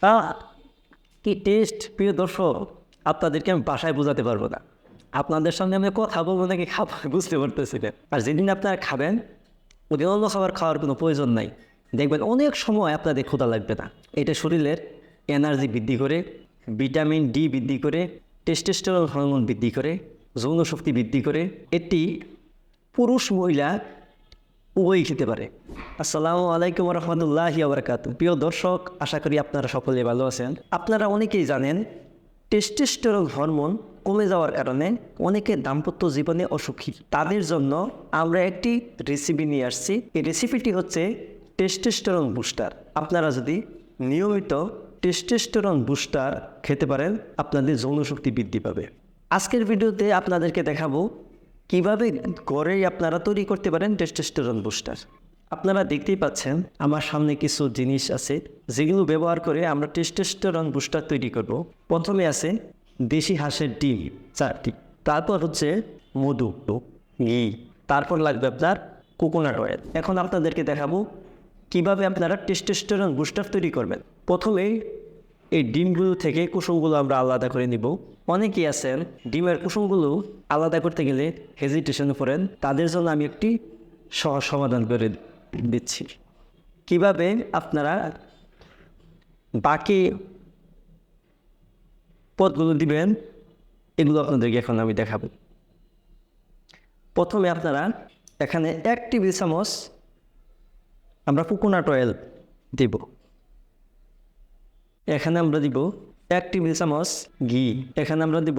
আহ, কি টেস্ট প্রিয় দর্শক, আপনাদেরকে আমি বাসায় বোঝাতে পারবো না। আপনাদের সঙ্গে আমি কথা বলবো নাকি খাবার বুঝতে পারতেছি না। আর যেদিন আপনারা খাবেন ওদিন অন্য খাবার খাওয়ার কোনো প্রয়োজন নাই। দেখবেন অনেক সময় আপনাদের ক্ষুধা লাগবে না। এটা শরীরের এনার্জি বৃদ্ধি করে, ভিটামিন ডি বৃদ্ধি করে, টেস্টোস্টেরন হরমোন বৃদ্ধি করে, যৌন শক্তি বৃদ্ধি করে। এটি পুরুষ মহিলা উভয়ই খেতে পারে। আসসালামু আলাইকুম রহমতুল্লাহি বারাকাতুহু। প্রিয় দর্শক, আশা করি আপনারা সকলে ভালো আছেন। আপনারা অনেকেই জানেন টেস্টোস্টেরন হরমোন কমে যাওয়ার কারণে অনেকে দাম্পত্য জীবনে অসুখী। তাদের জন্য আমরা একটি রেসিপি নিয়ে আসছি। এই রেসিপিটি হচ্ছে টেস্টোস্টেরন বুস্টার। আপনারা যদি নিয়মিত টেস্টোস্টেরন বুস্টার খেতে পারেন, আপনাদের যৌন শক্তি বৃদ্ধি পাবে। আজকের ভিডিওতে আপনাদেরকে দেখাবো কিভাবে ঘরেই আপনারা তৈরি করতে পারেন টেস্টোস্টেরন বুস্টার। আপনারা দেখতেই পাচ্ছেন আমার সামনে কিছু জিনিস আছে যেগুলো ব্যবহার করে আমরা টেস্টোস্টেরন বুস্টার তৈরি করব। প্রথমে আছে দেশি হাঁসের ডিম 4টি, তারপর হচ্ছে মধু, ঘি, তারপর লাগবে আপনার কোকোনাট অয়েল। এখন আপনাদেরকে দেখাবো কিভাবে আপনারা টেস্টোস্টেরন বুস্টার তৈরি করবেন। প্রথমে এই ডিমগুলো থেকে কুসুমগুলো আমরা আলাদা করে নিব। অনেকেই আছেন ডিমের কুসুমগুলো আলাদা করতে গেলে হেজিটেশন করেন, তাদের জন্য আমি একটি সহজ সমাধান করে দিচ্ছি। কিভাবে আপনারা বাকি পদগুলো দিবেন এগুলো আপনাদেরকে এখন আমি দেখাবো। প্রথমে আপনারা এখানে 1 টেবিল চামচ আমরা কোকোনাট অয়েল দেব। এখানে আমরা দিব 1 টেবিল চামচ ঘি। এখানে আমরা দিব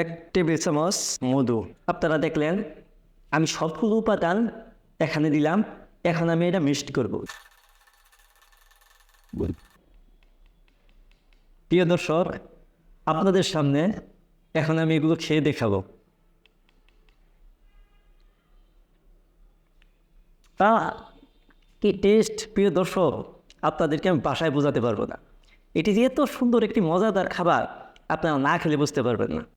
1 টেবিল চামচ মধু। আপনারা দেখলেন আমি সবগুলো উপাদান এখানে দিলাম। এখন আমি এটা মিক্সড করব। প্রিয় দর্শক, আপনাদের সামনে এখন আমি এগুলো খেয়ে দেখাবো। কি টেস্ট প্রিয় দর্শক, আপনাদেরকে আমি বাসায় বোঝাতে পারবো না। এটি যে এত সুন্দর একটি মজাদার খাবার, আপনারা না খেলে বুঝতে পারবেন না।